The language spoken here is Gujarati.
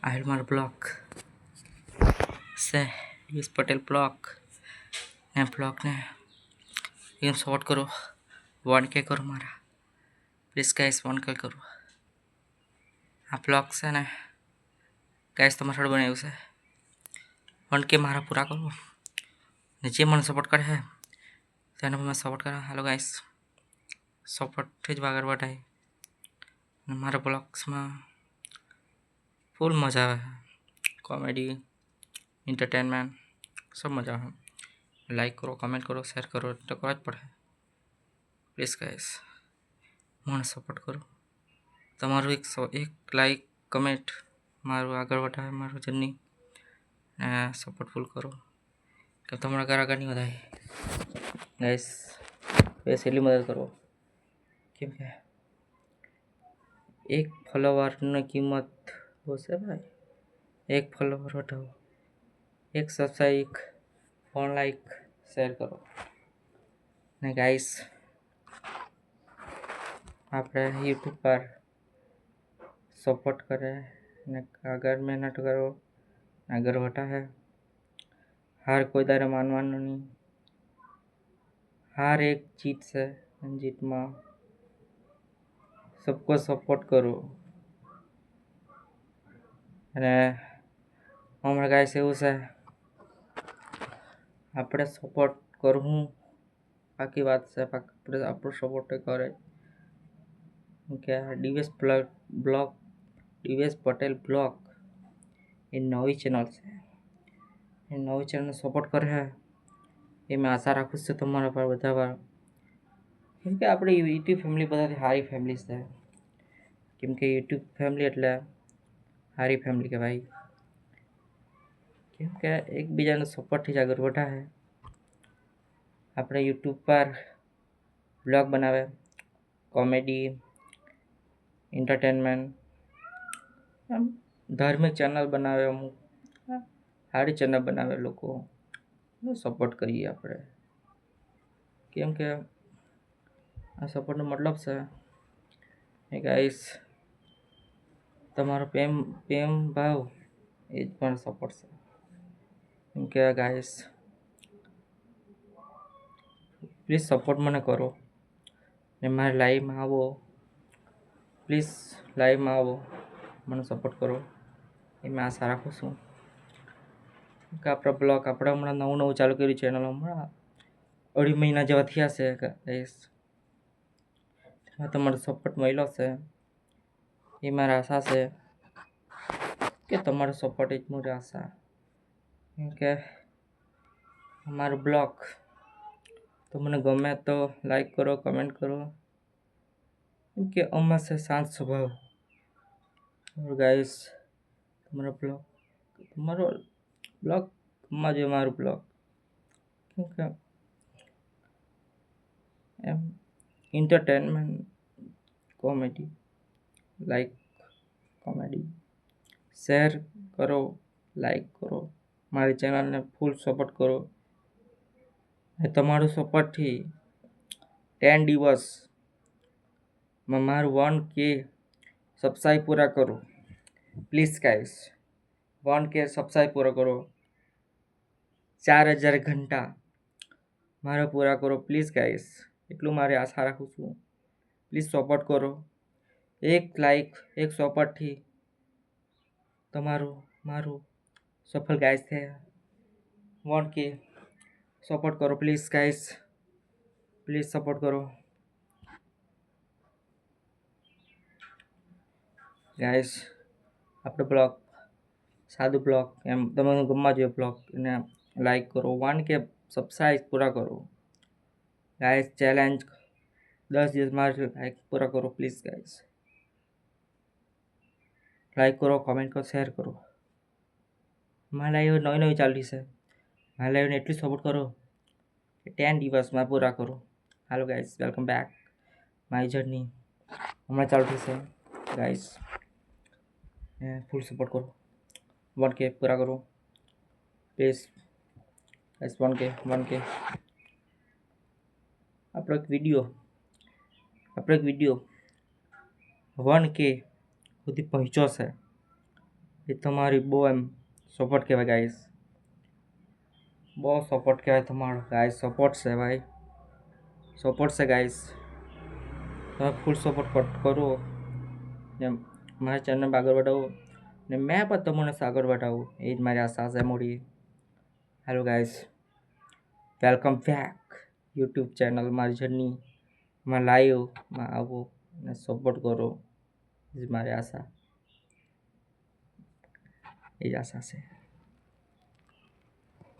આહિલમાર બ્લોક છે યુસ પટેલ બ્લોક ને બ્લોકને એમ સપોર્ટ કરો 1K કરો મારા પ્લીઝ ગાઈસ 1K કરો આ બ્લોક છે ને ગાઈસ તમારા સાથે બનાવ્યું છે 1K મારા પૂરા કરો ને જે મને સપોર્ટ કરે છે તેને મને સપોર્ટ કરે હાલો ગાઈસ સપોર્ટથી જ આગળ વધાય અને મારા બ્લોગ્સમાં ફૂલ મજા આવે કોમેડી એન્ટરટેનમેન્ટ सब मजा है लाइक करो कमेंट करो शेयर करो तो करवा ज पड़े प्लीज़ गाइस મને સપોર્ટ કરો તમારું એક લાઈક કમેન્ટ મારું આગળ વધારે મારું જર્ની સપોર્ટ ફૂલ કરો કે તમારા ઘર આગળ નહીં વધાય ગાઈસ બસ એટલી મદદ કરો કેમ કે એક ફોલોવરની કિંમત બહુ છે ભાઈ એક ફોલોવર વધાવો એક સબસ્ક્રાઇબ 1 લાઈક શેર કરો ને ગાઈસ આપણે યુટ્યુબ પર સપોર્ટ કરે ને આગળ મહેનત કરો આગળ વધા है हार कोई दारे मानवानो नहीं हार एक जीत से जीत में सबको सपोर्ट करो અને હમણાં ગાઈસ એવું છે આપણે સપોર્ટ કરવું બાકી વાત છે આપણે આપણો સપોર્ટ કરે કે ડીવીએસ પટેલ બ્લોગ એ નવી ચેનલ છે એ નવી ચેનલ સપોર્ટ કરે છે એ મેં આશા રાખું છું તમારા પર બધા કેમ કે આપણી યુટ્યુબ ફેમિલી બધાથી સારી ફેમિલી છે કેમ કે યુટ્યુબ ફેમિલી એટલે સારી ફેમિલી કહેવાય કેમ કે એકબીજાનો સપોર્ટથી જ આગળ વધા છે આપણે યુટ્યુબ પર બ્લોગ બનાવે કોમેડી એન્ટરટેનમેન્ટ ધાર્મિક ચેનલ બનાવે અમુક સારી ચેનલ બનાવે લોકો સપોર્ટ કરીએ આપણે કેમ કે આ સપોર્ટનો મતલબ છે એ ગાઈસ તમારો પ્રેમ ભાવ એ જ પણ સપોર્ટ છે કેમ કે ગાઈસ પ્લીઝ સપોર્ટ મને કરો ને મારે લાઈવમાં આવો પ્લીઝ લાઈવમાં આવો મને સપોર્ટ કરો એ મેં આશા રાખું છું કે આપણા બ્લોગ આપણે હમણાં નવું ચાલુ કર્યું ચેનલ હમણાં 2.5 મહિના જેવા થયા છે ગાઈસ તમારો સપોર્ટ મળ્યો છે એ મારી આશા છે કે તમારો સપોર્ટ જ મારી આશા કેમ કે અમારું બ્લોગ તો મને ગમે તો લાઈક કરો કમેન્ટ કરો કેમ કે અમે છે શાંત સ્વભાવ ગાઈસ તમારો બ્લોગ માં જો મારું બ્લોગ કેમ કે એમ entertainment comedy like comedy share કરો લાઈક કરો મારી ચેનલને ફૂલ સપોર્ટ કરો એ તમારું સપોર્ટથી 10 દિવસમાં મારું 1K સબસ્ક્રાઇબ પૂરા કરો પ્લીઝ ગાઈસ 1K સબસ્ક્રાઇબ પૂરા કરો 4000 ઘંટા મારા પૂરા કરો પ્લીઝ ગાઈસ એટલું મારે આશા રાખું છું પ્લીઝ સપોર્ટ કરો એક લાઈક એક સપોર્ટથી મારું સફળ ગાઈસ છે 1K સપોર્ટ કરો પ્લીઝ ગાઈસ પ્લીઝ સપોર્ટ કરો ગાઈસ આપણો બ્લોગ સાદું બ્લોગ એમ તમને ગમવા જોઈએ બ્લોગ એને લાઈક કરો 1K સબસ્ક્રાઇબ પૂરા કરો ગાઈસ ચેલેન્જ 10 દિવસ મારે લાઈક પૂરા કરો પ્લીઝ ગાઈસ લાઈક કરો કમેન્ટ કરો શેર કરો મારા લાઈવ નવી ચાલુ છે મારા લાઈવને એટલું સપોર્ટ કરો કે 10 દિવસમાં પૂરા કરો hello guys welcome back my journey હમણાં ચાલુ થશે ગાઈસ ફૂલ સપોર્ટ કરો 1K પૂરા કરો પ્લીઝ ગાઈસ 1K આપણો એક વિડીયો 1K સુધી પહોંચ્યો છે એ તમારી બહુ એમ સપોર્ટ કહેવાય ગાઈસ, બહુ સપોર્ટ કહેવાય તમારો ગાઈસ, સપોર્ટ છે ભાઈ, સપોર્ટ છે ગાઈસ, તમે ફૂલ સપોર્ટ કરો ને મારા ચેનલ આગળ વધાવો ને મેં પણ તમને આગળ વધાવું એ જ મારી આશા છે મોટી. Hello guys, welcome back YouTube channel મારી જર્નીમાં લાઈવમાં આવો ને સપોર્ટ કરો એ જ મારી આશા, એ જ આશા છે.